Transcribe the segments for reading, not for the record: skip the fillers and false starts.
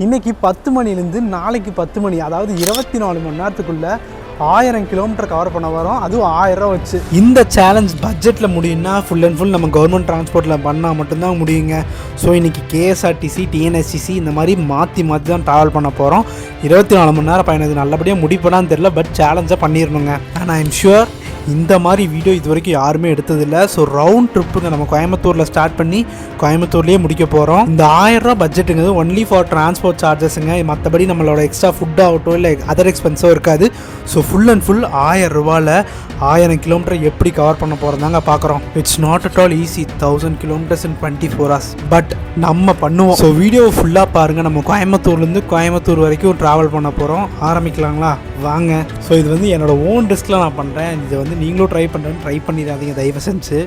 இன்றைக்கி 10 மணிலேருந்து நாளைக்கு 10 மணி, அதாவது 24 மணி நேரத்துக்குள்ளே 1000 கிலோமீட்டர் கவர் பண்ண வரோம். அதுவும் 1000 ரூபா வச்சு. இந்த சேலஞ்ச் பட்ஜெட்டில் முடியும்னா ஃபுல் அண்ட் ஃபுல் நம்ம கவர்மெண்ட் டிரான்ஸ்போர்ட்டில் பண்ணால் மட்டும்தான் முடியுங்க. ஸோ இன்றைக்கி கேஎஸ்ஆர்டிசி, டிஎன்எஸ்சிசி இந்த மாதிரி மாற்றி தான் ட்ராவல் பண்ண போகிறோம். 24 மணி நேரம் பயணம். இது நல்லபடியாக முடிப்படான்னு தெரில, பட் சேலஞ்சாக பண்ணிடணுங்க. அண்ட் ஐ எம் ஷுர் இந்த மாதிரி வீடியோ இது வரைக்கும் யாருமே எடுத்ததில்லை. ஸோ ரவுண்ட் ட்ரிப்புங்க, நம்ம கோயம்புத்தூரில் ஸ்டார்ட் பண்ணி கோயம்புத்தூர்லேயே முடிக்க போகிறோம். இந்த 1000 ரூபா பட்ஜெட்டுங்கிறது ஒன்லி ஃபார் டிரான்ஸ்போர்ட் சார்ஜஸுங்க. மற்றபடி நம்மளோட எக்ஸ்ட்ரா ஃபுட் ஆகட்டும் இல்லை அதர் எக்ஸ்பென்ஸோ இருக்காது. ஸோ ஃபுல் அண்ட் ஃபுல் 1000 ரூபாயில் 1000 கிலோமீட்டர் எப்படி கவர் பண்ண போகிறதாங்க பார்க்குறோம். It's not at all easy. 1000 kilometres in 24 hours, but நம்ம பண்ணுவோம். ஸோ வீடியோ ஃபுல்லாக பாருங்கள். நம்ம கோயம்புத்தூர்லேருந்து கோயம்புத்தூர் வரைக்கும் ட்ராவல் பண்ண போகிறோம். ஆரம்பிக்கலாங்களா? வாங்க. ஸோ இது வந்து என்னோடய ஓன் ரிஸ்கில் நான் பண்ணுறேன். இது வந்து நீங்களும் ட்ரை பண்ணிடாதீங்க தயவு செஞ்சு.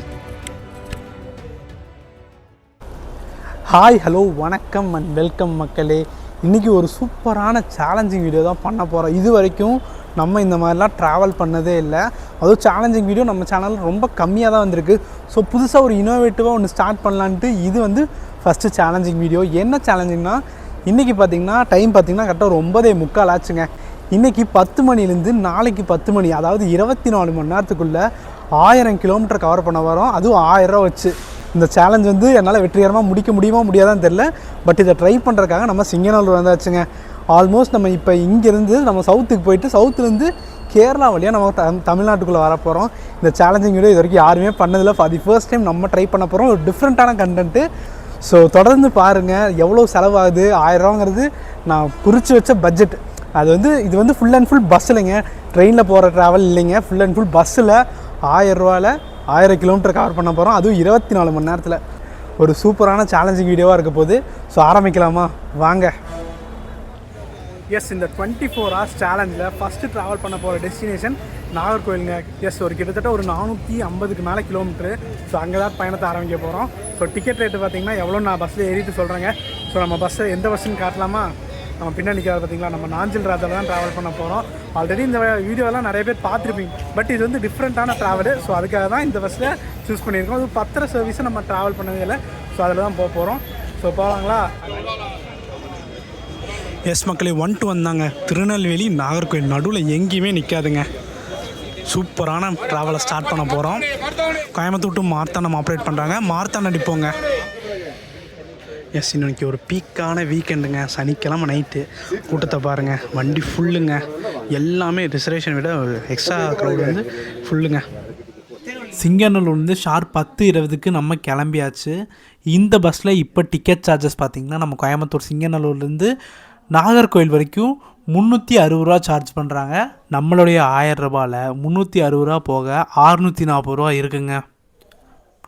ஹாய், ஹலோ, வணக்கம் அண்ட் வெல்கம் மக்களே. இன்றைக்கி ஒரு சூப்பரான சேலஞ்சிங் வீடியோ தான் பண்ண போகிறோம். இது வரைக்கும் நம்ம இந்த மாதிரிலாம் ட்ராவல் பண்ணதே இல்லை. அதுவும் சேலஞ்சிங் வீடியோ நம்ம சேனலில் ரொம்ப கம்மியாக தான் வந்திருக்கு. ஸோ புதுசாக ஒரு இனோவேட்டிவாக ஒன்று ஸ்டார்ட் பண்ணலான்ட்டு இது வந்து ஃபஸ்ட்டு சேலஞ்சிங் வீடியோ. என்ன சேலஞ்சிங்னா, இன்றைக்கி பார்த்திங்கன்னா டைம் பார்த்திங்கன்னா கரெக்டாக ஒரு 9:45 ஆச்சுங்க. இன்றைக்கி 10 மணிலேருந்து நாளைக்கு 10 மணி, அதாவது 24 மணி நேரத்துக்குள்ளே 1000 கிலோமீட்டர் கவர் பண்ண வரோம். அதுவும் 1000 ரூபா வச்சு. இந்த சேலஞ்ச் வந்து என்னால் வெற்றிகரமாக முடிக்க முடியுமா முடியாதான்னு தெரில, பட் இதை ட்ரை பண்ணுறதுக்காக நம்ம சிங்கநல்லூர் வந்தாச்சுங்க. ஆல்மோஸ்ட் நம்ம இப்போ இங்கேருந்து நம்ம சவுத்துக்கு போயிட்டு சவுத்துலேருந்து கேரளா வழியாக நம்ம தமிழ்நாட்டுக்குள்ளே வர போகிறோம். இந்த சேலஞ்சிங் வீடியோ இது வரைக்கும் யாருமே பண்ணதில்லை. ஃபார் தி ஃபர்ஸ்ட் டைம் நம்ம ட்ரை பண்ண போகிறோம். ஒரு டிஃப்ரெண்ட்டான கண்டென்ட்டு. ஸோ தொடர்ந்து பாருங்கள். எவ்வளோ செலவாகுது 1000 ரூபாங்கிறது நான் குறித்து வச்ச பட்ஜெட். அது வந்து இது வந்து ஃபுல் அண்ட் ஃபுல் பஸ் இல்லைங்க, ட்ரெயினில் போகிற ட்ராவல் இல்லைங்க. ஃபுல் அண்ட் ஃபுல் பஸ்ஸில் 1000 ரூபாயில் 1000 கிலோமீட்டர் கவர் பண்ண போகிறோம். அதுவும் 24 மணி நேரத்தில். ஒரு சூப்பரான சேலஞ்சிங் வீடியோவாக இருக்க போகுது. ஸோ ஆரம்பிக்கலாமா? வாங்க. எஸ், இந்த 24 hours சேலஞ்சில் ஃபஸ்ட்டு ட்ராவல் பண்ண போகிற டெஸ்டினேஷன் நாகர்கோயிலுங்க. எஸ், ஒரு கிட்டத்தட்ட ஒரு 450க்கு மேலே கிலோமீட்ரு. ஸோ அங்கே தான் பயணத்தை ஆரம்பிக்க போகிறோம். ஸோ டிக்கெட் ரேட்டு பார்த்திங்கன்னா எவ்வளோ நான் பஸ்ஸில் ஏறிட்டு சொல்கிறேங்க. ஸோ நம்ம பஸ்ஸில் எந்த பஸ்ஸுன்னு காட்டலாமா? நம்ம பின்னாடி நிற்காத பார்த்திங்களா, நம்ம நாஞ்சில் ராஜாவில் தான் ட்ராவல் பண்ண போகிறோம். ஆல்ரெடி இந்த வீடியோலாம் நிறைய பேர் பார்த்துருப்பீங்க, பட் இது வந்து டிஃப்ரெண்ட்டான ட்ராவலு. ஸோ அதுக்காக தான் இந்த பஸ்ஸில் சூஸ் பண்ணியிருக்கோம். அது பத்திர சர்வீஸை நம்ம ட்ராவல் பண்ணதே இல்லை. ஸோ அதில் தான் போக போகிறோம். ஸோ போகலாங்களா? எஸ் மக்களே, 1 to 1 தாங்க. திருநெல்வேலி நாகர்கோயில் நடுவில் எங்கேயுமே நிற்காதுங்க. சூப்பரான ட்ராவலை ஸ்டார்ட் பண்ண போகிறோம். கோயம்புத்தூர் டு மார்த்தாண்டம் ஆப்ரேட் பண்ணுறாங்க. மார்த்தாண்டம் அடிப்போங்க. எஸ், இன்னைக்கு ஒரு பீக்கான வீக்கெண்டுங்க. சனிக்கிழமை நைட்டு கூட்டத்தை பாருங்கள். வண்டி ஃபுல்லுங்க. எல்லாமே ரிசர்வேஷன் விட எக்ஸ்ட்ரா க்ரௌட் வந்து ஃபுல்லுங்க. சிங்கநல்லூர்லேருந்து ஷார்ப் 10:20க்கு நம்ம கிளம்பியாச்சு. இந்த பஸ்ஸில் இப்போ டிக்கெட் சார்ஜஸ் பார்த்திங்கன்னா நம்ம கோயம்புத்தூர் சிங்கநல்லூர்லேருந்து நாகர்கோயில் வரைக்கும் 360 ரூபா சார்ஜ் பண்ணுறாங்க. நம்மளுடைய 1000 ரூபாயில் 360 ரூபா போக 640 ரூபா இருக்குங்க.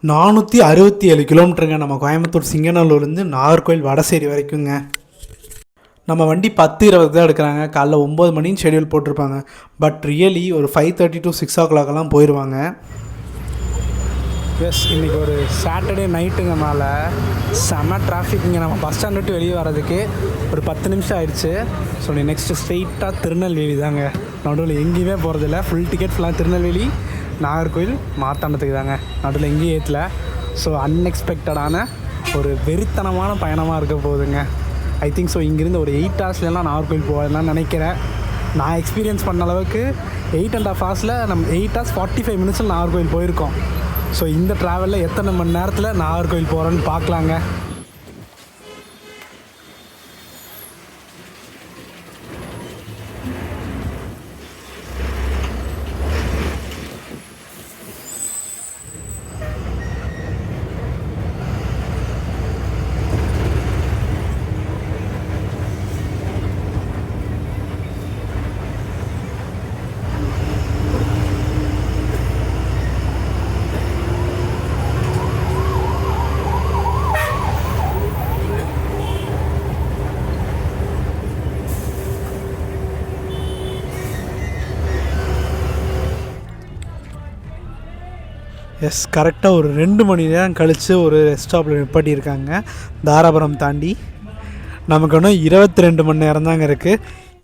467 கிலோமீட்டருங்க நம்ம கோயம்புத்தூர் சிங்கநல்லூர்லேருந்து நாகர்கோயில் வடசேரி வரைக்குங்க. நம்ம வண்டி 10:20 தான் எடுக்கிறாங்க. காலைல 9 மணின்னு ஷெடியூல் போட்டிருப்பாங்க, பட் ரியலி ஒரு 5:30 to 6 o'clock போயிடுவாங்க. எஸ், இன்றைக்கி ஒரு சாட்டர்டே நைட்டுங்கனால செம்ம டிராஃபிக். இங்கே நம்ம பஸ் ஸ்டாண்ட் விட்டு வெளியே வர்றதுக்கு ஒரு 10 நிமிஷம் ஆயிடுச்சு. ஸோ நெக்ஸ்ட்டு ஸ்ட்ரெயிட்டாக திருநெல்வேலி தாங்க. நடுவில் எங்கேயுமே போகிறதில்ல. ஃபுல் டிக்கெட் ஃபுல்லாக திருநெல்வேலி, நாகர்கோயில், மார்த்தாண்டத்துக்கு தாங்க. நடுவில் எங்கேயும் ஏற்றல. ஸோ அன்எக்ஸ்பெக்டடான ஒரு வெறித்தனமான பயணமாக இருக்க போகுதுங்க. ஐ திங்க் ஸோ இங்கேருந்து ஒரு 8 hours நாகர்கோயில் போகலான்னு நினைக்கிறேன். நான் எக்ஸ்பீரியன்ஸ் பண்ண அளவுக்கு 8.5 hours நம்ம 8 hours 45 minutes நாகர்கோயில் போயிருக்கோம். ஸோ இந்த ட்ராவலில் எத்தனை மணி நேரத்தில் நாகர்கோயில் போகிறோன்னு பார்க்கலாங்க. எஸ், கரெக்டாக ஒரு 2 மணி நேரம் கழித்து ஒரு ரெஸ்ட் ஸ்டாப்பில் நிப்பாட்டியிருக்காங்க. தாராபுரம் தாண்டி நமக்கு இன்னும் 22 மணி நேரம் தாங்க இருக்குது.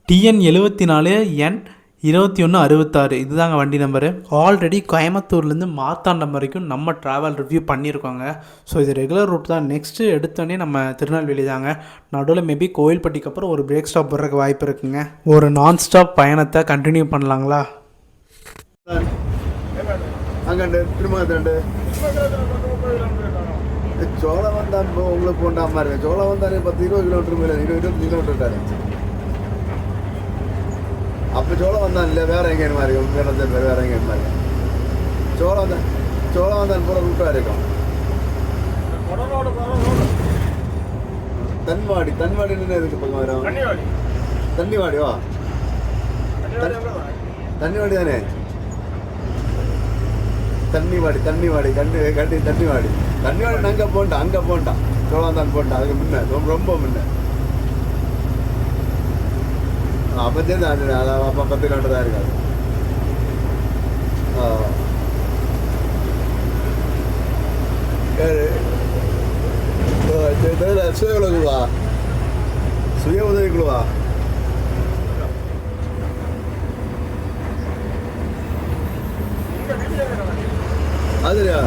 TN 74N 2166 இதுதாங்க வண்டி நம்பரு. ஆல்ரெடி கோயம்புத்தூர்லேருந்து மார்த்தாண்டம் வரைக்கும் நம்ம ட்ராவல் ரிவ்யூ பண்ணியிருக்கோங்க. ஸோ இது ரெகுலர் ரூட் தான். நெக்ஸ்ட்டு எடுத்தோடனே நம்ம திருநெல்வேலி தாங்க. நடுவில் மேபி கோவில்பட்டிக்கு அப்புறம் ஒரு பிரேக் ஸ்டாப் வர்றதுக்கு வாய்ப்பு இருக்குங்க. ஒரு நான் ஸ்டாப் பயணத்தை கண்டினியூ பண்ணலாங்களா? சோளம் வந்தா உங்களுக்கு போண்டா மாதிரி இருக்கு. சோளம் வந்தாலே 10-20 கிலோமீட்டர் மேலே 20-25 கிலோமீட்டர். அப்போ சோளம் வந்தான் இல்லை வேற எங்கேயும் மாதிரி வேற எங்கேயும் மாதிரி சோளம் வந்தான் போகிற ரூட்டாக இருக்கும். தன்வாடி இருக்கு பக்கம் வரும். தண்ணிவாடி வா தண்ணிவாடி தானே. தண்ணிவாடி தண்ணிவாடி அங்கே போண்டான் சோளம் தான் போண்டான். அதுக்கு முன்ன ரொம்ப முன்ன அப்போ சேர்ந்து அப்போ 10 கிலோமீட்டர் தான் இருக்காது. சுய உதவிக்குழுவா அதுலையா?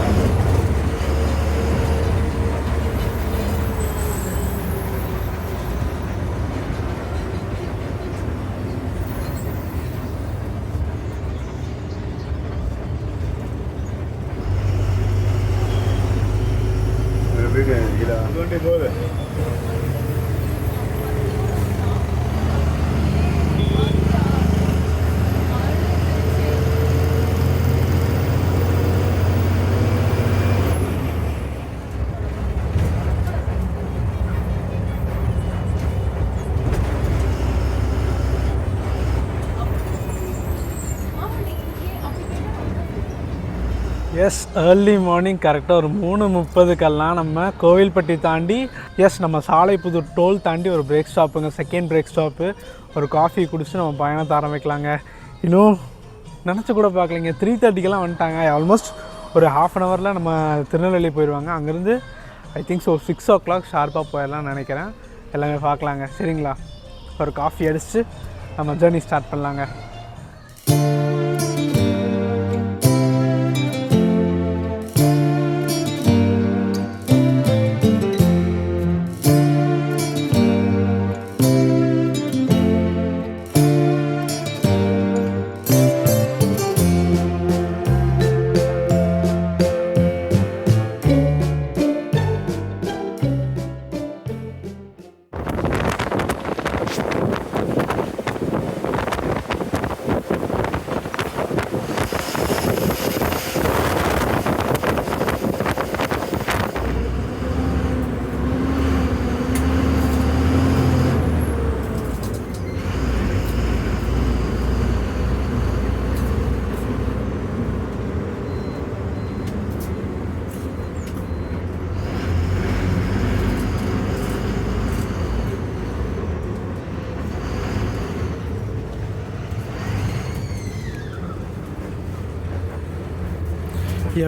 போகுது எஸ், ஏர்லி மார்னிங் கரெக்டாக ஒரு 3:30க்கெல்லாம் நம்ம கோவில்பட்டி தாண்டி நம்ம சாலைப்புதூர் டோல் தாண்டி ஒரு பிரேக் ஸ்டாப்புங்க, செகண்ட் பிரேக் ஸ்டாப்பு. ஒரு காஃபி குடிச்சு நம்ம பயணத்தை ஆரம்பிக்கலாங்க. இன்னும் நினச்சி கூட பார்க்கலைங்க, 3:30க்கெல்லாம் வந்துட்டாங்க. ஆல்மோஸ்ட் ஒரு ½ அன் ஹவரில் நம்ம திருநெல்வேலி போயிடுவாங்க. அங்கேருந்து ஐ திங்க் ஸோ 6 o'clock ஷார்ப்பாக போயிடலாம்னு நினைக்கிறேன். எல்லாமே பார்க்கலாங்க. சரிங்களா? ஒரு காஃபி அடிச்சுட்டு நம்ம ஜேர்னி ஸ்டார்ட் பண்ணலாங்க.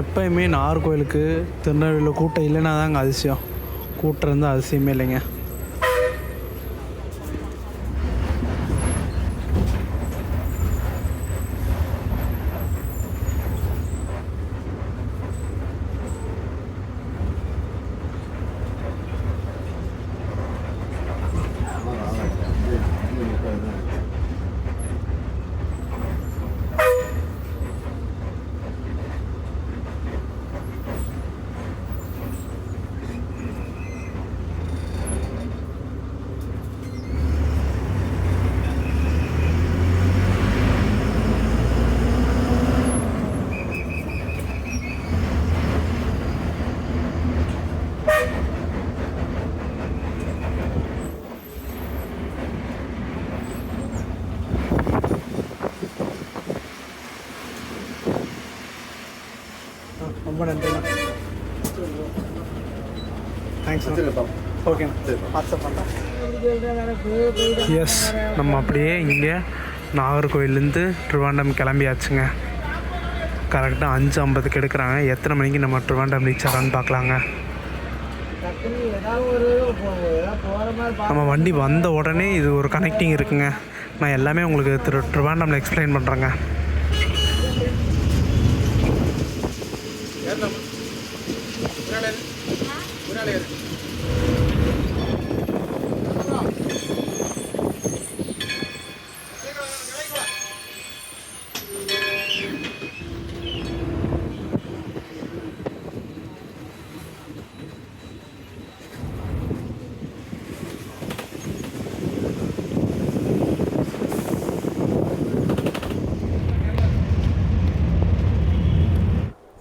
எப்போயுமே நாகர்கோவிலுக்கு திருநெல்வேலியில் கூட்டம் இல்லைன்னா தாங்க அதிசயம். கூட்டம் இருந்தால் அதிசயமே இல்லைங்க. ரொம்ப நன்றிண்ணா. தேங்க்ஸ். ஓகேண்ணா, வாட்ஸ்அப் பண்ணுறேன். எஸ், நம்ம அப்படியே இங்கே நாகர்கோவிலேருந்து ட்ரிவாண்டம் கிளம்பியாச்சுங்க. கரெக்டாக 5:50க்கு எடுக்கிறாங்க. எத்தனை மணிக்கு நம்ம ட்ரிவாண்டம் ரீச் ஆகலான்னு பார்க்கலாங்க. நம்ம வண்டி வந்த உடனே இது ஒரு கனெக்டிங் இருக்குங்க. நான் எல்லாமே உங்களுக்கு ட்ரிவாண்டமில் எக்ஸ்பிளைன் பண்ணுறேங்க.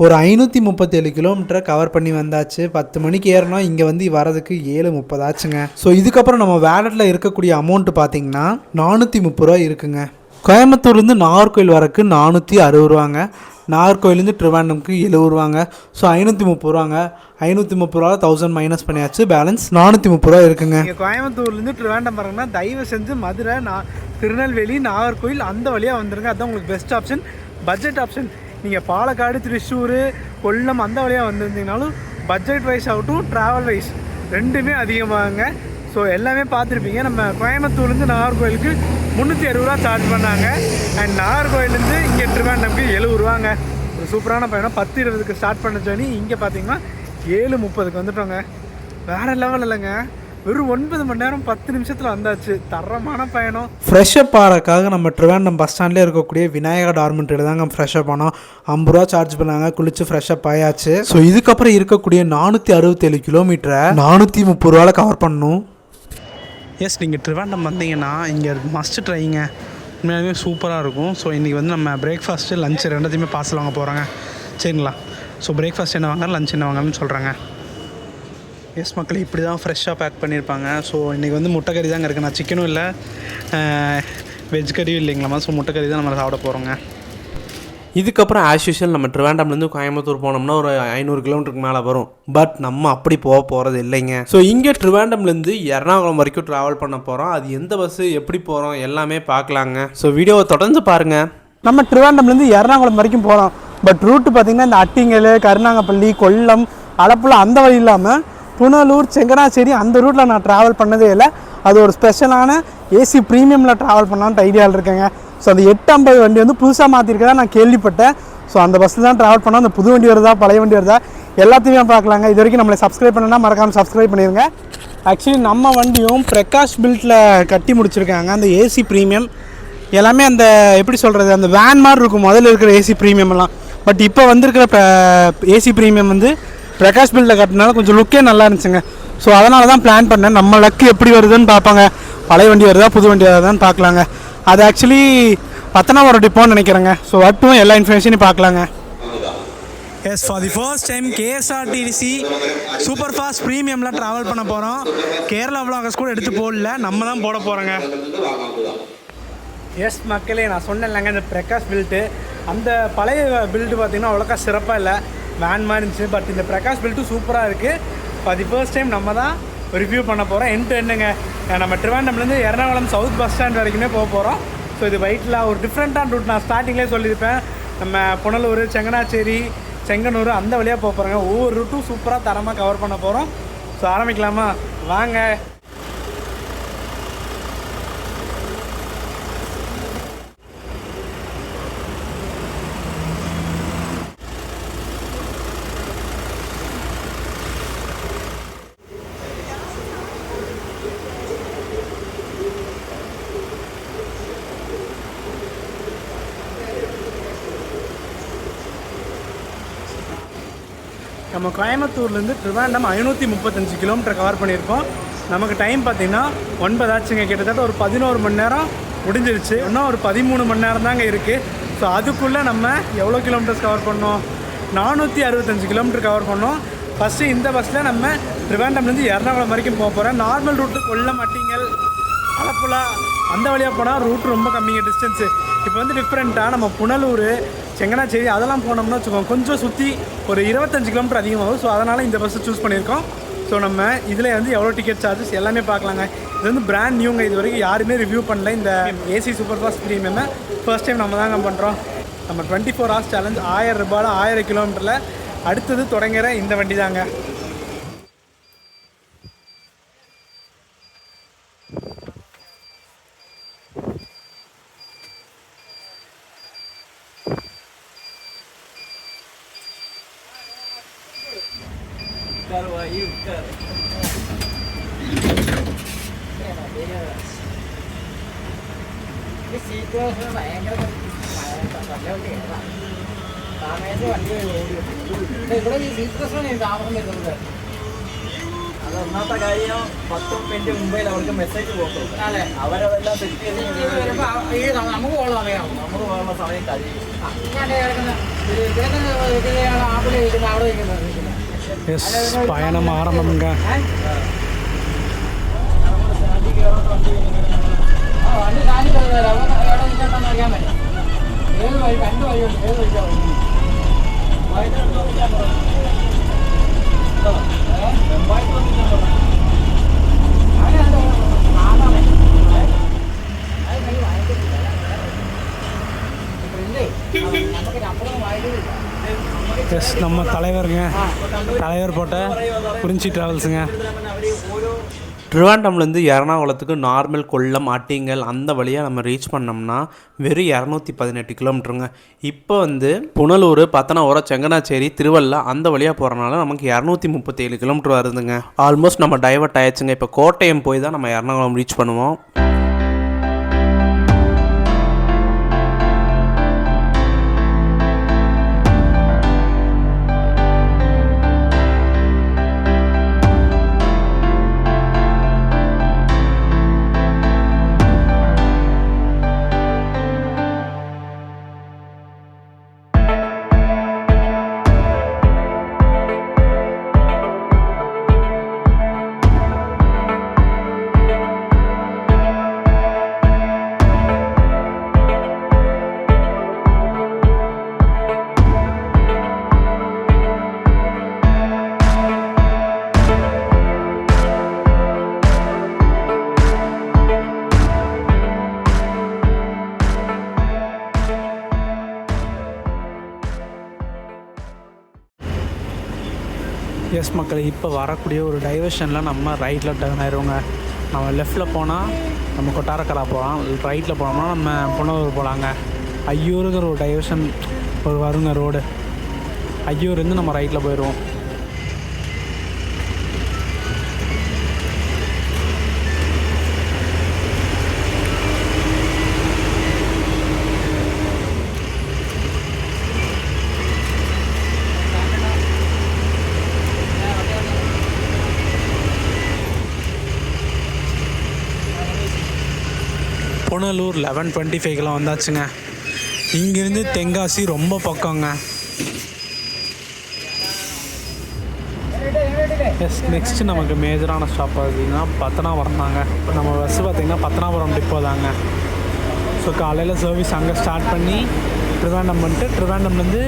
ஒரு 537 கிலோமீட்டரை கவர் பண்ணி வந்தாச்சு. 10 மணிக்கு ஏறினா இங்கே வந்து வரதுக்கு 7:30 ஆச்சுங்க. ஸோ இதுக்கப்புறம் நம்ம வேலெட்டில் இருக்கக்கூடிய அமௌண்ட்டு பார்த்தீங்கன்னா 430 ரூபா இருக்குங்க. கோயம்புத்தூர்லேருந்து நாகர்கோவில் வரக்கு 460 ரூபாங்க. நாகர்கோவிலேருந்து ட்ரிவாண்டம்க்கு 70 ரூபாங்க. ஸோ 530 ரூபாங்க. 530 ரூபா 1000 மைனஸ் பண்ணியாச்சு. பேலன்ஸ் 430 ரூபா இருக்குங்க. நீங்கள் கோயம்புத்தூர்லேருந்து ட்ரிவாண்டம் வரங்கன்னா தயவு செஞ்சு மதுரை, திருநெல்வேலி, நாகர்கோவில் அந்த வழியாக வந்துடுங்க. அதுதான் உங்களுக்கு பெஸ்ட் ஆப்ஷன், பட்ஜெட் ஆப்ஷன். நீங்கள் பாலக்காடு, திருச்சூர், கொல்லம் அந்த வழியாக வந்திருந்தீங்கனாலும் பட்ஜெட் வைஸ் ஆகட்டும், ட்ராவல் வைஸ் ரெண்டுமே அதிகமாகுங்க. ஸோ எல்லாமே பார்த்துருப்பீங்க. நம்ம கோயம்புத்தூர்லேருந்து நாகர்கோவிலுக்கு 360 ரூபா சார்ஜ் பண்ணாங்க. அண்ட் நாகர்கோவிலேருந்து இங்கே ட்ரிவாண்டம்க்கு 70 ரூபாங்க. ஒரு சூப்பரான பயணம். 10:20க்கு ஸ்டார்ட் பண்ண ஜர்னி இங்கே பார்த்தீங்கன்னா 7:30க்கு வந்துட்டோங்க. வேறு லெவல் இல்லைங்க. வெறும் 9 மணி நேரம் 10 நிமிஷத்தில் வந்தாச்சு. தரமான பயணம். ஃப்ரெஷ்அப் ஆகிறதுக்காக நம்ம ட்ரிவாண்டம் பஸ் ஸ்டாண்ட்லேயே இருக்கக்கூடிய விநாயகா டார்மெண்ட்டில் தாங்க ஃப்ரெஷ்அப் ஆனோம். 50 ரூபா சார்ஜ் பண்ணாங்க. குளிச்சு ஃப்ரெஷ்அப் ஆயாச்சு. ஸோ இதுக்கப்புறம் இருக்கக்கூடிய 467 கிலோமீட்டரை 430 ரூபாவில் கவர் பண்ணணும். எஸ், நீங்கள் ட்ரிவாண்டம் வந்தீங்கன்னா இங்கே மஸ்ட் ட்ரைங்க. உண்மையாகவே சூப்பராக இருக்கும். ஸோ இன்றைக்கி வந்து நம்ம பிரேக்ஃபாஸ்ட்டு, லஞ்ச் ரெண்டுத்தையுமே பார்சல் வாங்க போகிறாங்க. சரிங்களா? ஸோ பிரேக்ஃபாஸ்ட் என்ன வாங்க, லஞ்ச் என்ன வாங்கன்னு சொல்கிறாங்க. எஸ் மக்களே, இப்படி தான் ஃப்ரெஷ்ஷாக பேக் பண்ணியிருப்பாங்க. ஸோ இன்றைக்கி வந்து முட்டை கறி தாங்க இருக்குது. நான் சிக்கனும் இல்லை, வெஜ் கறியும் இல்லைங்களாம்மா. ஸோ முட்டை கறி தான் நம்ம சாப்பிட போகிறோங்க. இதுக்கப்புறம் ஆஸ் யூஷுவல் நம்ம ட்ரிவாண்டம்லேருந்து கோயம்புத்தூர் போனோம்னா ஒரு 500 கிலோமீட்டருக்கு மேலே வரும். பட் நம்ம அப்படி போகிறது இல்லைங்க. ஸோ இங்கே ட்ரிவாண்டம்லேருந்து எர்ணாகுளம் வரைக்கும் ட்ராவல் பண்ண போகிறோம். அது எந்த பஸ்ஸு, எப்படி போகிறோம் எல்லாமே பார்க்கலாங்க. ஸோ வீடியோவை தொடர்ந்து பாருங்கள். நம்ம ட்ரிவாண்டம்லேருந்து எர்ணாகுளம் வரைக்கும் போகிறோம். பட் ரூட்டு பார்த்திங்கன்னா இந்த அட்டிங்கல், கருணாங்கப்பள்ளி, கொல்லம், அலப்புழா அந்த வழி இல்லாமல் புனலூர், செங்கனாச்சேரி அந்த ரூட்டில் நான் ட்ராவல் பண்ணதே இல்லை. அது ஒரு ஸ்பெஷலான ஏசி ப்ரீமியமில் ட்ராவல் பண்ணலான்ட்டு ஐடியாவில் இருக்கேங்க. ஸோ அந்த 850 வண்டி வந்து புதுசாக மாற்றிருக்கதா நான் கேள்விப்பட்டேன். ஸோ அந்த பஸ்ஸில் தான் ட்ராவல் பண்ணோம். அந்த புது வண்டி வருதா, பழைய வண்டி வருதா, எல்லாத்தையுமே பார்க்கலாங்க. இது வரைக்கும் நம்மளை சப்ஸ்கிரைப் பண்ணனா மறக்காமல் சப்ஸ்கிரைப் பண்ணிடுங்க. ஆக்சுவலி நம்ம வண்டியும் பிரகாஷ் பில்ட்டில் கட்டி முடிச்சிருக்காங்க. அந்த ஏசி ப்ரீமியம் எல்லாமே அந்த எப்படி சொல்கிறது, அந்த வேன் மாதிரி இருக்கும் முதல்ல இருக்கிற ஏசி ப்ரீமியம்லாம். பட் இப்போ வந்திருக்கிற ஏசி ப்ரீமியம் வந்து பிரகாஷ் பில்ட்டில் கட்டினால கொஞ்சம் லுக்கே நல்லா இருந்துச்சுங்க. ஸோ அதனால தான் பிளான் பண்ணேன். நம்ம லக்கு எப்படி வருதுன்னு பார்ப்பாங்க. பழைய வண்டி வருதா, புது வண்டி வருதான்னு பார்க்கலாங்க. அது ஆக்சுவலி 10 ஒரு டிப்போன்னு நினைக்கிறேங்க. ஸோ வட்டும் எல்லா இன்ஃபர்மேஷனையும் பார்க்கலாங்க. Yes, for the first time KSRTC super fast ப்ரீமியமில் ட்ராவல் பண்ண போகிறோம். கேரளா vloggers கூட எடுத்து போடல, நம்ம தான் போட போகிறோங்க. எஸ் மக்களே, நான் சொன்னேன்லங்க இந்த பிரகாஷ் பில்ட்டு, அந்த பழைய பில்ட்டு பார்த்திங்கன்னா அவ்வளோக்கா சிறப்பாக இல்லை, வேன் மாதிரி இருந்துச்சு. பட் இந்த பிரகாஷ் பில்ட்டு சூப்பராக இருக்குது. ஃபார் தி ஃபர்ஸ்ட் டைம் நம்ம தான் ரிவ்யூ பண்ண போகிறோம். என்னங்க நம்ம ட்ரிவாண்டம்லேருந்து எர்ணாகுளம் சவுத் பஸ் ஸ்டாண்ட் வரைக்குமே போக போகிறோம். ஸோ இது வயிட்டில் ஒரு டிஃப்ரெண்ட்டான ரூட். நான் ஸ்டார்டிங்லேயே சொல்லியிருப்பேன், நம்ம புனலூர், செங்கனாச்சேரி, செங்கனூர் அந்த வழியாக போக போகிறோங்க. ஒவ்வொரு ரூட்டும் சூப்பராக தரமாக கவர் பண்ண போகிறோம். ஸோ ஆரம்பிக்கலாமா? வாங்க. நம்ம கோயம்புத்தூர்லேருந்து ட்ரிவாண்டம் 535 கிலோமீட்டர் கவர் பண்ணியிருக்கோம். நமக்கு டைம் பார்த்திங்கன்னா 9 ஆச்சுங்க. கிட்டத்தட்ட ஒரு 11 மணி நேரம் முடிஞ்சிருச்சு. இன்னும் ஒரு 13 மணி நேரம் தாங்க இருக்குது. ஸோ அதுக்குள்ளே நம்ம எவ்வளோ கிலோமீட்டர்ஸ் கவர் பண்ணோம்? 465 கிலோமீட்டர் கவர் பண்ணோம். ஃபஸ்ட்டு இந்த பஸ்ஸில் நம்ம ட்ரிவாண்டம்லேருந்து எர்ணாகுளம் வரைக்கும் போக போகிறோம். நார்மல் ரூட்டு கொல்லம், அட்டிங்கல், அலப்புழா அந்த வழியாக போனால் ரூட் ரொம்ப கம்மிங்க டிஸ்டன்ஸு. இப்போ வந்து டிஃப்ரெண்ட்டாக நம்ம புனலூர், செங்கனாச்சேரி அதெல்லாம் போனோம்னா வச்சுக்கோங்க, கொஞ்சம் சுற்றி ஒரு 25 கிலோமீட்டர் அதிகமாகும். ஸோ அதனால் இந்த பஸ்ஸை சூஸ் பண்ணியிருக்கோம். ஸோ நம்ம இதில் வந்து எவ்வளோ டிக்கெட் சார்ஜஸ் எல்லாமே பார்க்கலாங்க. இது வந்து பிராண்ட் நியூங்க. இது வரைக்கும் யாருமே ரிவ்யூ பண்ணல இந்த AC super fast premium. First time நம்ம தாங்க பண்ணுறோம். நம்ம 24 hours சேலஞ்ச் 1000 ரூபாயில் 1000 கிலோமீட்டரில் அடுத்தது தொடங்குகிற இந்த வண்டி தாங்க. അതൊന്നാമത്തെ കാര്യം 10 മിനിറ്റ് മുമ്പേ അവർക്ക് മെസ്സേജ് പോകും. അവരതെല്ലാം സെറ്റ് ചെയ്ത് നമുക്ക് പോകാനുള്ള സമയം കഴിയും. பயணம் ஆரம்பம்ங்க. எஸ், நம்ம தலைவருங்க, தலைவர் போட்ட குறிஞ்சி ட்ராவல்ஸுங்க. ட்ரிவாண்டம்லேருந்து எர்ணாகுளத்துக்கு நார்மல் கொல்லம் ஆட்டிங்கல் அந்த வழியாக நம்ம ரீச் பண்ணோம்னா வெறும் 218 கிலோமீட்டருங்க. இப்போ புனலூர், பத்தனாபுரம், செங்கனாச்சேரி, திருவள்ளா அந்த வழியாக போகிறனால நமக்கு 237 கிலோமீட்டர் வருதுங்க. ஆல்மோஸ்ட் நம்ம டைவர்ட் ஆயிடுச்சுங்க. இப்போ கோட்டயம் போய் தான் நம்ம எர்ணாகுளம் ரீச் பண்ணுவோம். எஸ் மக்கள், இப்போ வரக்கூடிய ஒரு டைவர்ஷனில் நம்ம ரைட்டில் டர்ன் ஆயிடுவோங்க. நம்ம லெஃப்ட்டில் போனால் நம்ம கொட்டாரக்கரா போகலாம், ரைட்டில் போனோம்னா நம்ம புனலூர் போகலாங்க. ஐயூருங்கிற ஒரு டைவர்ஷன் ஒரு வருங்க ரோடு. ஐயூர்லேருந்து நம்ம ரைட்டில் போயிடுவோம். புனலூர் 11:25 வந்தாச்சுங்க. இங்கேருந்து தென்காசி ரொம்ப பக்கங்க. எஸ், நெக்ஸ்ட்டு நமக்கு மேஜரான ஸ்டாப் பார்த்தீங்கன்னா பத்தனாபுரம் தாங்க. இப்போ நம்ம பஸ் பார்த்திங்கன்னா பத்தனாபுரம் டிப்போ தாங்க. ஸோ காலையில் சர்வீஸ் அங்கே ஸ்டார்ட் பண்ணி ட்ரிவாண்டம் பண்ணிட்டு ட்ரிவாண்டம்லேருந்து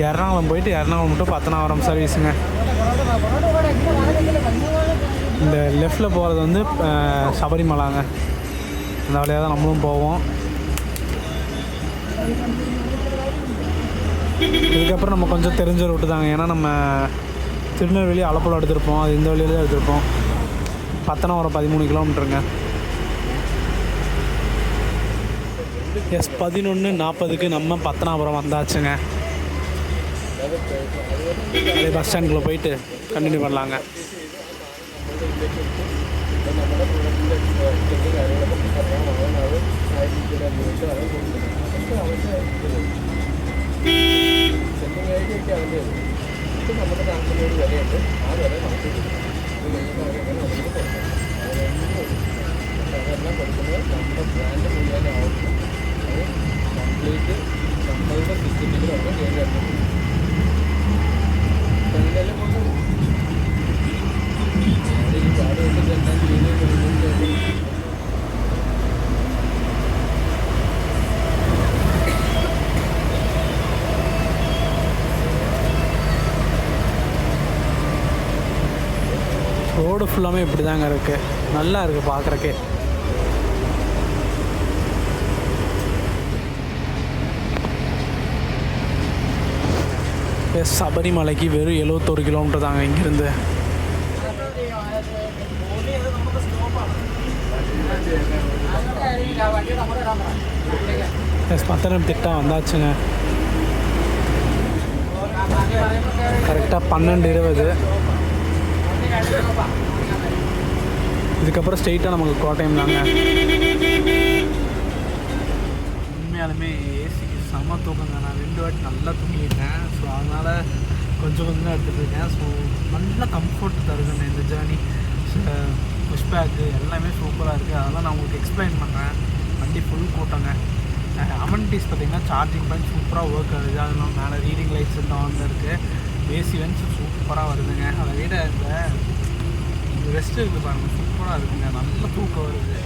எர்ணாகுளம் போயிட்டு எர்ணாகுளம் டு பத்தனாபுரம் சர்வீஸுங்க. இந்த லெஃப்டில் போகிறது சபரிமலாங்க. அந்த வழியாக தான் நம்மளும் போவோம். இதுக்கப்புறம் நம்ம கொஞ்சம் தெரிஞ்ச ரூட்டு தாங்க. ஏன்னா நம்ம திருநெல்வேலி ஆலப்புழா எடுத்திருப்போம், அது இந்த வழியில் தான் எடுத்திருப்போம். பத்தனாபுரம் 13 கிலோமீட்டருங்க. எஸ், 11:40க்கு நம்ம பத்தனாபுரம் வந்தாச்சுங்க. அதே பஸ் ஸ்டாண்டுக்குள்ளே போயிட்டு கண்டினியூ பண்ணலாங்க. ரோடு ஃபுல்லாமே இப்படி தாங்க இருக்குது. நல்லா இருக்குது பார்க்குறக்கே. சபரிமலைக்கு வெறும் 71 கிலோமீட்டர் தாங்க இங்கேருந்து. எஸ், பத்தனம்திட்டா வந்தாச்சுங்க. கரெக்டாக 12:20. இதுக்கப்புறம் ஸ்ட்ரெயிட்டாக நமக்கு கோட்டயம் தாங்க. உண்மையாலுமே ஏசிக்கு செம தூக்கங்க. நான் 2 வாட்டி நல்லா தூங்கிட்டேன். ஸோ அதனால் கொஞ்சம் தான் எடுத்துகிட்டு இருக்கேன். ஸோ நல்ல கம்ஃபர்ட் தருதுங்க இந்த ஜேர்னி. புஷ் பேக்கு எல்லாமே சூப்பராக இருக்குது. அதெல்லாம் நான் உங்களுக்கு எக்ஸ்பிளைன் பண்ணுறேன். வண்டி ஃபுல் கூட்டங்க. அமெனிட்டிஸ் பார்த்திங்கன்னா சார்ஜிங் பாயிண்ட் சூப்பராக ஒர்க் ஆகுது. அதெல்லாம் மேலே ரீடிங் லைட்ஸ் ஆன் இருக்குது. ஏசி வென்ஸ் சூப்பராக வருதுங்க. அதை விட இந்த ரெஸ்ட் இருக்குது பாருங்கள், சூப்பராக இருக்குங்க. நல்ல தூக்கம் வருது.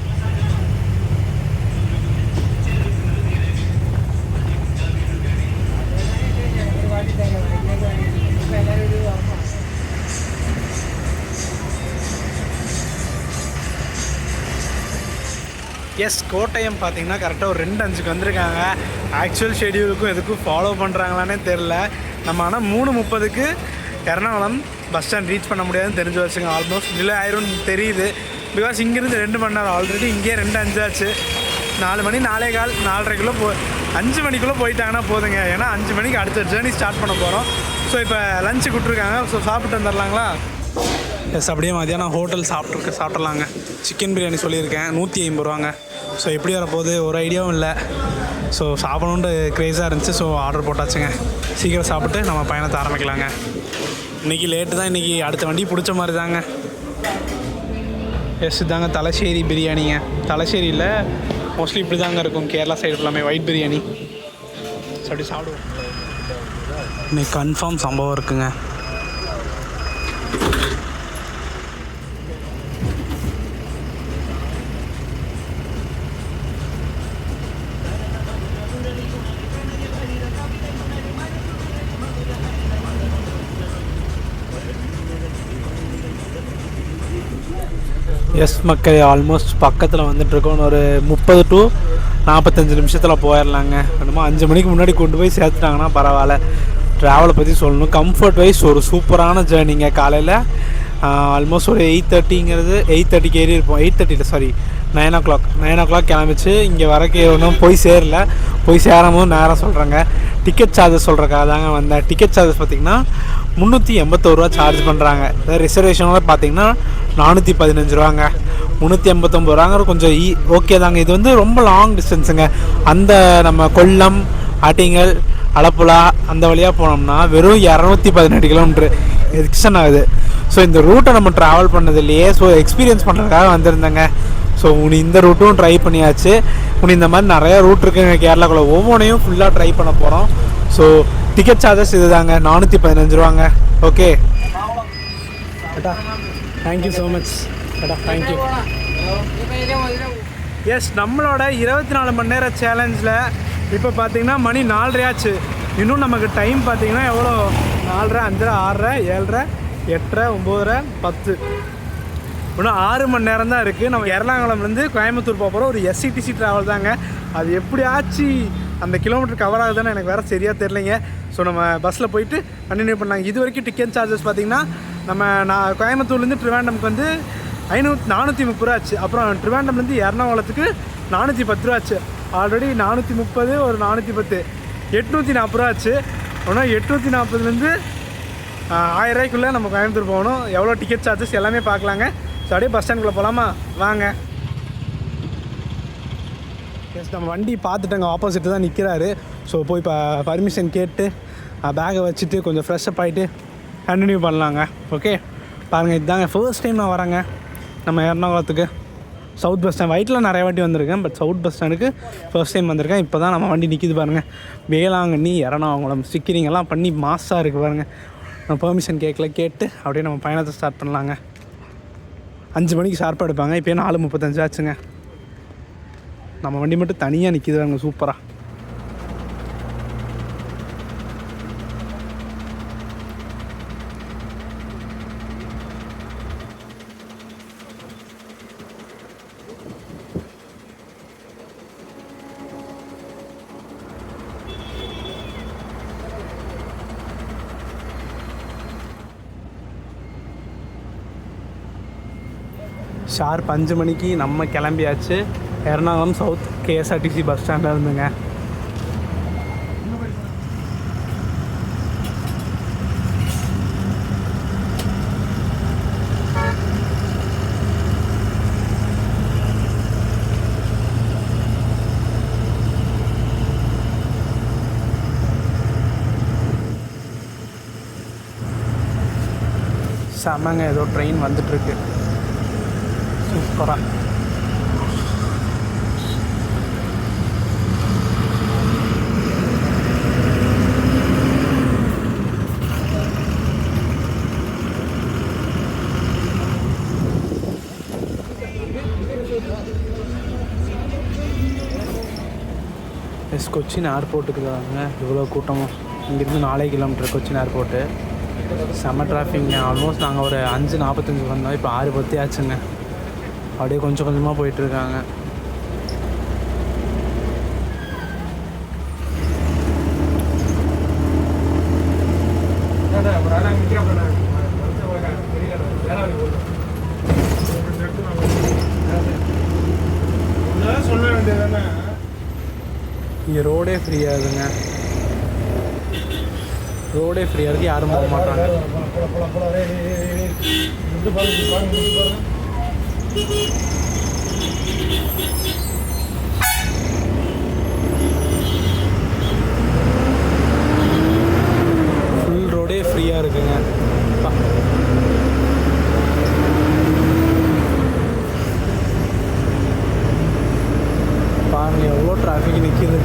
எஸ், கோட்டயம் பார்த்தீங்கன்னா கரெக்டாக ஒரு 2:05க்கு வந்திருக்காங்க. ஆக்சுவல் ஷெடியூலுக்கும் எதுக்கும் ஃபாலோ பண்ணுறாங்களானே தெரில. நம்ம ஆனால் 3:30க்கு எர்ணாகுளம் பஸ் ஸ்டாண்ட் ரீச் பண்ண முடியாதுன்னு தெரிஞ்சு வச்சுங்க. ஆல்மோஸ்ட் டிலே ஆயிரும்னு தெரியுது. பிகாஸ் இங்கேருந்து 2 மணி நேரம், ஆல்ரெடி இங்கேயே 2:05 ஆச்சு. 4 மணி 4:15 4:30 5 மணிக்குள்ளே போயிட்டாங்கன்னா போதுங்க. ஏன்னா 5 மணிக்கு அடுத்த ஜேர்னி ஸ்டார்ட் பண்ண போகிறோம். ஸோ இப்போ லஞ்சு கொடுத்துருக்காங்க. ஸோ சாப்பிட்டு வந்துடலாங்களா? எஸ், அப்படியே மதியானம் ஹோட்டல் சாப்பிட்றலாங்க. சிக்கன் பிரியாணி சொல்லியிருக்கேன், 150 ரூபாங்க. ஸோ எப்படி வரப்போகுது ஒரு ஐடியாவும் இல்லை. ஸோ சாப்பிடணுன்ட்டு க்ரேஸாக இருந்துச்சு. ஸோ ஆர்டர் போட்டாச்சுங்க. சீக்கிரம் சாப்பிட்டு நம்ம பயணத்தை ஆரம்பிக்கலாங்க. இன்றைக்கி லேட்டு தான். இன்றைக்கி அடுத்த வண்டி பிடிச்ச மாதிரி தாங்க. எஸ், இதாங்க தலശ്ശേരി பிரியாணிங்க. தலശ്ശേரியில் மோஸ்ட்லி இப்படி தாங்க இருக்கும். கேரளா சைடு எல்லாமே ஒயிட் பிரியாணி. ஸோ அப்படி சாப்பிடுவோம். இன்னைக்கு கன்ஃபார்ம் சம்பவம் இருக்குங்க. எஸ் மக்கள், ஆல்மோஸ்ட் பக்கத்தில் வந்துட்டுருக்கோம். ஒரு 30 to 45 நிமிஷத்தில் போயிடலாங்க. என்னமோ 5 மணிக்கு முன்னாடி கொண்டு போய் சேர்த்துட்டாங்கன்னா பரவாயில்ல. ட்ராவலை பற்றி சொல்லணும், கம்ஃபர்ட் வைஸ் ஒரு சூப்பரான ஜேர்னிங்க. காலையில் ஆல்மோஸ்ட் ஒரு 8:30ங்கிறது 8:30க்கு ஏறி இருப்போம். 8:30 இல்லை, சாரி 9 o'clock கிளம்பிச்சு. இங்கே வரக்கு ஒன்றும் போய் சேரல. போய் சேரும் போது நேரம் சொல்கிறேங்க. டிக்கெட் சார்ஜஸ் சொல்கிறக்காக தாங்க வந்தேன். டிக்கெட் சார்ஜஸ் பார்த்திங்கன்னா 381 ரூபா சார்ஜ் பண்ணுறாங்க. ரிசர்வேஷனோட பார்த்திங்கன்னா 415 ரூபாங்க. 389 ரூபாங்கிற கொஞ்சம் ஓகே தாங்க. இது வந்து ரொம்ப லாங் டிஸ்டன்ஸுங்க. அந்த நம்ம கொல்லம், ஆட்டிங்கல், அலப்புழா அந்த வழியாக போனோம்னா வெறும் 218 கிலோமீட்ரு எக்ஸ்டன் ஆகுது. ஸோ இந்த ரூட்டை நம்ம ட்ராவல் பண்ணதில்லையே. ஸோ எக்ஸ்பீரியன்ஸ் பண்ணுறதுக்காக வந்திருந்தேங்க. ஸோ இந்த ரூட்டும் ட்ரை பண்ணியாச்சு. இந்த மாதிரி நிறையா ரூட் இருக்குங்க கேரளாக்குள்ளே. ஒவ்வொன்றையும் ஃபுல்லாக ட்ரை பண்ண போகிறோம். ஸோ டிக்கெட் சார்ஜஸ் இது தாங்க, 415 ரூபாங்க. ஓகே ஏட்டா, தேங்க்யூ ஸோ மச் ஏட்டா, தேங்க்யூ. எஸ், நம்மளோட 24 மணி நேர சேலஞ்சில் இப்போ பார்த்தீங்கன்னா மணி 4:30 ஆச்சு. இன்னும் நமக்கு டைம் பார்த்தீங்கன்னா எவ்வளோ? 4:30, 5:30, 6:30, 7:30, 8:30, 9:30, 10. இன்னும் 6 மணி நேரம் தான் இருக்குது. நம்ம எர்ணாகுளம்லேருந்து கோயம்புத்தூர் போக போகிறோம். ஒரு எஸ்சிடிசி ட்ராவல் தாங்க. அது எப்படி ஆச்சு அந்த கிலோமீட்டர் கவர் ஆகுதுன்னு எனக்கு வேறு சரியாக தெரிலைங்க. ஸோ நம்ம பஸ்ஸில் போயிட்டு கண்டினியூ பண்ணாங்க. இது வரைக்கும் டிக்கெட் சார்ஜஸ் பார்த்திங்கன்னா நான் கோயம்புத்தூர்லேருந்து ட்ரிவாண்டமுக்கு வந்து 430 ரூபா ஆச்சு. அப்புறம் ட்ரிவாண்டம்லேருந்து எர்ணாகுளத்துக்கு 410 ரூபா ஆச்சு. ஆல்ரெடி 430, ஒரு 410, 840 ரூபா ஆச்சு. ஆனால் 840லேருந்து 1000 ரூபாய்க்குள்ளே நம்ம கோயம்புத்தூர் போகணும். எவ்வளோ டிக்கெட் சார்ஜஸ் எல்லாமே பார்க்கலாங்க. ஸோ அப்படியே பஸ் ஸ்டாண்டுக்குள்ளே போகலாமா? வாங்க. எஸ், நம்ம வண்டி பார்த்துட்டோங்க. ஆப்போசிட்டு தான் நிற்கிறாரு. ஸோ போய் இப்போ பர்மிஷன் கேட்டு பேக்கை வச்சுட்டு கொஞ்சம் ஃப்ரெஷ்ஷப் ஆகிட்டு கண்டினியூ பண்ணலாங்க. ஓகே பாருங்கள், இதுதாங்க ஃபர்ஸ்ட் டைம் நான் வரேங்க நம்ம எர்ணாகுளத்துக்கு. சவுத் பஸ் ஸ்டாண்ட் ஒயிட்டில் நிறைய வாட்டி வந்திருக்கேன். பட் சவுத் பஸ் ஸ்டாண்டுக்கு ஃபர்ஸ்ட் டைம் வந்திருக்கேன். இப்போ தான் நம்ம வண்டி நிற்கிது பாருங்கள். வேளாங்கண்ணி எர்ணாகுளம் ஸ்டிக்கரிங்கெல்லாம் பண்ணி மாஸாக இருக்குது பாருங்கள். நம்ம பெர்மிஷன் கேட்டு அப்படியே நம்ம பயணத்தை ஸ்டார்ட் பண்ணலாங்க. 5 மணிக்கு ஷார்ப்பாக எடுப்பாங்க. இப்போ 4:35 ஆச்சுங்க. நம்ம வண்டி மட்டும் தனியாக நிற்கிது அங்கே சூப்பராக. ஷார்ப் 5 மணிக்கு நம்ம கிளம்பியாச்சு. எர்ணாகுளம் சவுத் கேஎஸ்ஆர்டிசி பஸ் ஸ்டாண்டில் இருந்துங்க. செமங்க, ஏதோ ட்ரெயின் வந்துட்டுருக்கு சூப்பராக. கொச்சின் ஏர்போர்ட்டுக்கு தாங்க இவ்வளோ கூட்டமும். இங்கேருந்து 4 கிலோமீட்டர் கொச்சின் ஏர்போர்ட்டு. செம்ம டிராஃபிக்ங்க. ஆல்மோஸ்ட் நாங்கள் ஒரு 5:45 வந்தோம், இப்போ 6:10 ஆச்சுங்க. அப்படியே கொஞ்சம் கொஞ்சமாக போயிட்டுருக்காங்க. சொல்ல வேண்டியதானே. இங்கே ரோடே ஃப்ரீயாக இருக்குங்க. ரோடே ஃப்ரீயாக இருக்குது, யாரும் போக மாட்டாங்க. ஃபுல் ரோடே ஃப்ரீயாக இருக்குங்க. பாருங்க எவ்வளோ டிராஃபிக் நிற்கிது.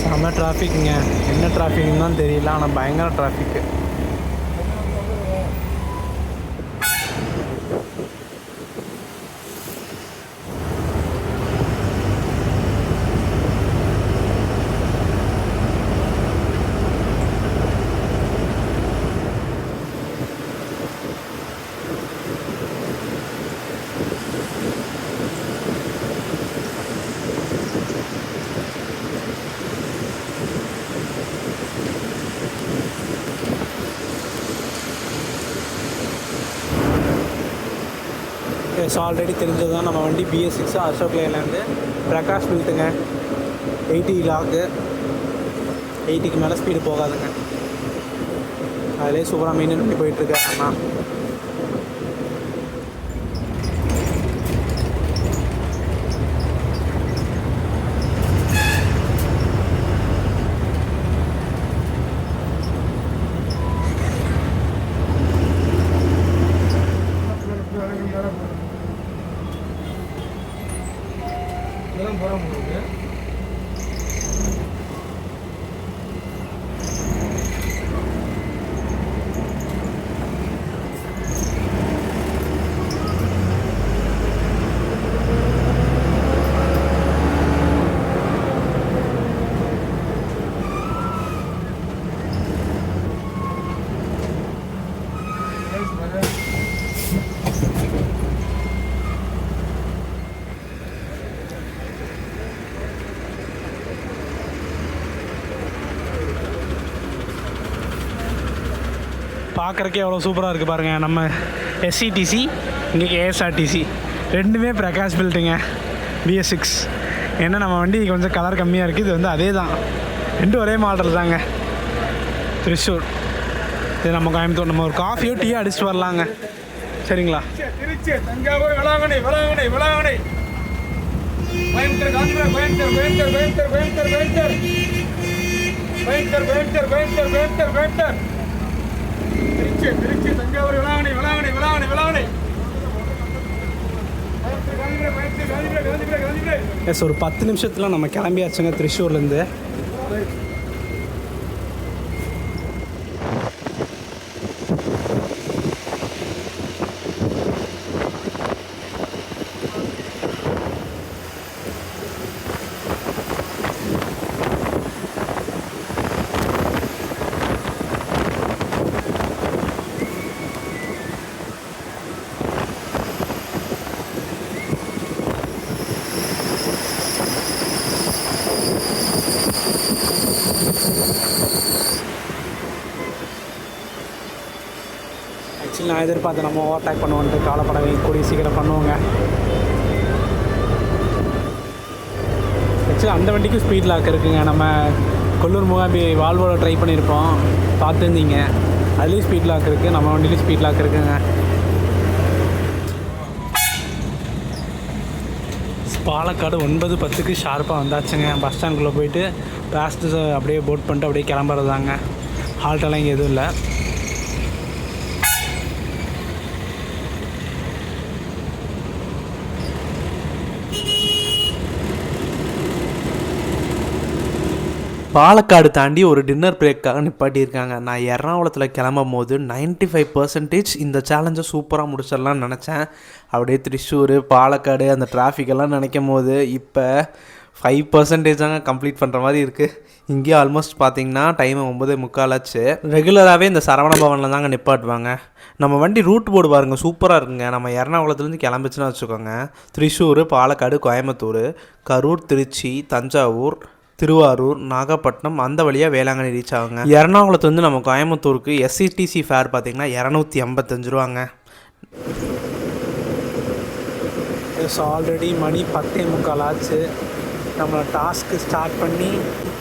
செம்ம டிராஃபிக்குங்க. என்ன டிராஃபிக்னு தான் தெரியல, ஆனால் பயங்கர டிராஃபிக்கு. எஸ், ஆல்ரெடி தெரிஞ்சது தான். நம்ம வண்டி BS6 அசோக் லேலேருந்து பிரகாஷ் பில்ட்டுங்க. 80 லாக்கு, 80க்கு மேலே ஸ்பீடு போகாதுங்க. அதிலே சூப்பராக மெயின்டைன் பண்ணி போயிட்டுருக்காரு அண்ணா. பார்க்குறக்கே எவ்வளோ சூப்பராக இருக்குது பாருங்கள். நம்ம SCTC, இங்கே KSRTC ரெண்டுமே பிரகாஷ் பில்ட்டுங்க. BS6 ஏன்னா நம்ம வண்டி கொஞ்சம் கலர் கம்மியாக இருக்குது. இது வந்து அதே தான், ரெண்டும் ஒரே மாடல் தாங்க. திருச்சூர் இது நம்ம கோயம்புத்தூர். நம்ம ஒரு காஃபியோ டீயோ அடிச்சுட்டு வரலாங்க. சரிங்களா? திருச்சி, தஞ்சாவூர், வேளாங்கண்ணி, வேளாங்கண்ணி, வேளாங்கண்ணி, கோயம்புத்தூர், காஞ்சிபுரம், கோயம்புத்தூர், கோயம்புத்தூர், கோயம்புத்தூர், கோயம்புத்தூர், கோயம்புத்தூர், கோயம்புத்தூர், கோயம்புத்தூர், கோயம்புத்தூர், கோயம்புத்தூர், திருச்சி, திருச்சி, தஞ்சாவூர், வேளாங்கண்ணி, வேளாங்கண்ணி, வேளாங்கண்ணி, வேளாங்கண்ணி, கோயம்புத்தூர், கோயம்புத்தூர், காஞ்சிபுரம், காஞ்சிபுரம், காஞ்சிபுரம். எஸ், ஒரு 10 நிமிஷத்தில் நம்ம கிளம்பியாச்சுங்க திருச்சூர்லேருந்து. ஆக்சுவலி நான் எதிர்பார்த்து நம்ம ஓவர்டேக் பண்ணுவோன்ட்டு கவலைப்படவே, கூடிய சீக்கிரம் பண்ணுவோங்க. ஆக்சுவலி அந்த வண்டிக்கும் ஸ்பீட் லாக் இருக்குங்க. நம்ம கொல்லூர் மூகாம்பி வால்வோவில் ட்ரை பண்ணியிருப்போம், பார்த்துருந்தீங்க. அதுலேயும் ஸ்பீட் லாக் இருக்குது, நம்ம வண்டிலையும் ஸ்பீட் லாக் இருக்குங்க. பாலக்காடு 9:10 ஷார்ப்பாக வந்தாச்சுங்க. பஸ் ஸ்டாண்டுக்குள்ளே போயிட்டு பேசஞ்சர்ஸை அப்படியே போட் பண்ணிட்டு அப்படியே கிளம்புறதாங்க. ஹால்ட்டெல்லாம் இங்கே எதுவும் இல்லை. பாலக்காடு தாண்டி ஒரு டின்னர் பிரேக்காக நிப்பாட்டியிருக்காங்க. நான் எர்ணாகுளத்தில் கிளம்பும் போது 95% இந்த சேலஞ்சை சூப்பராக முடிச்சிடலாம்னு நினச்சேன். அப்படியே திருச்சூர் பாலக்காடு அந்த டிராஃபிக்கெல்லாம் நினைக்கும் போது இப்போ 5% கம்ப்ளீட் பண்ணுற மாதிரி இருக்குது. இங்கேயும் ஆல்மோஸ்ட் பார்த்திங்கன்னா டைம் 9:45 ஆச்சு. ரெகுலராகவே இந்த சரவண பவனில் தாங்க நிப்பாட்டுவாங்க. நம்ம வண்டி ரூட் போர்டு பாருங்கள், சூப்பராக இருக்குங்க. நம்ம எர்ணாகுளத்துலேருந்து கிளம்பிச்சுன்னா வச்சுக்கோங்க, திருச்சூர், பாலக்காடு, கோயம்புத்தூர், கரூர், திருச்சி, தஞ்சாவூர், திருவாரூர், நாகப்பட்டினம் அந்த வழியாக வேளாங்கண்ணி ரீச் ஆகுங்க. எர்ணாகுளத்துலேருந்து நம்ம கோயம்புத்தூருக்கு எஸ்சிடிசி ஃபேர் பார்த்திங்கன்னா 285 ரூபாங்க. ஆல்ரெடி மணி 10:45 ஆச்சு. நம்மளை டாஸ்க்கு ஸ்டார்ட் பண்ணி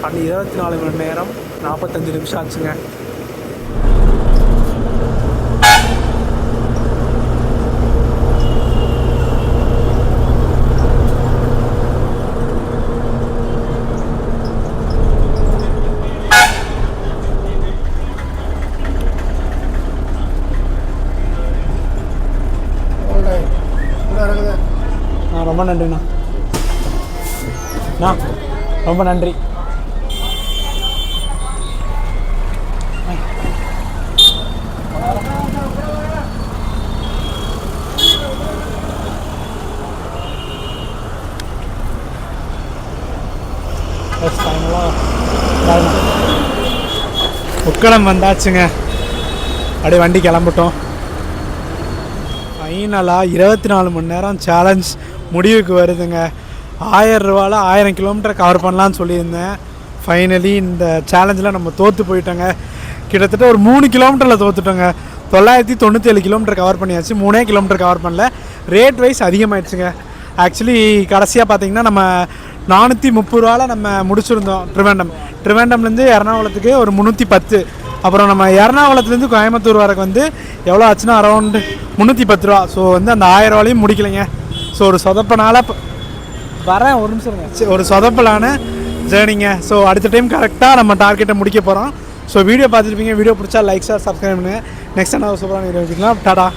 24 மணி நேரம் 45 நிமிஷம் ஆச்சுங்க. ரொம்ப நன்றிண்ணா. ரொம்ப நன்றி. உக்கடம் வந்தாச்சுங்க. அப்படியே வண்டி கிளம்பிட்டோம். ஃபைனலாக 24 மணி நேரம் சேலஞ்ச் முடிவுக்கு வருதுங்க. 1000 ரூபாவில் 1000 கிலோமீட்டர் கவர் பண்ணலான்னு சொல்லியிருந்தேன். ஃபைனலி இந்த சேலஞ்சில் நம்ம தோற்று போயிட்டோங்க. கிட்டத்தட்ட ஒரு 3 கிலோமீட்டரில் தோற்றுட்டோங்க. 997 கிலோமீட்டர் கவர் பண்ணியாச்சு, 3 கிலோமீட்டர் கவர் பண்ணல. ரேட் வைஸ் அதிகமாகிடுச்சுங்க. ஆக்சுவலி கடைசியாக பார்த்திங்கன்னா நம்ம 430 ரூபாவில் நம்ம முடிச்சிருந்தோம். ட்ரிவேண்டம்லேருந்து எர்ணாகுளத்துக்கு ஒரு 310. அப்புறம் நம்ம எர்ணாகுளத்துலேருந்து கோயம்புத்தூர் வரக்கு வந்து எவ்வளோ ஆச்சுன்னா அரௌண்டு 310 ரூபா. ஸோ வந்து அந்த 1000 ரூபாலையும் முடிக்கலைங்க. ஸோ ஒரு சொதப்பனால வரேன், ஒரு நிமிஷம், ஒரு சொதப்பலான ஜேர்னிங்க. ஸோ அடுத்த டைம் கரெக்டாக நம்ம டார்கெட்டை முடிக்க போகிறோம். ஸோ வீடியோ பார்த்துருப்பீங்க. வீடியோ பிடிச்சா லைக், ஷேர், சப்ஸ்கிரைப் பண்ணுங்கள். நெக்ஸ்ட் என்ன சூப்பரான வீடியோ வச்சுக்கலாம். டாடா.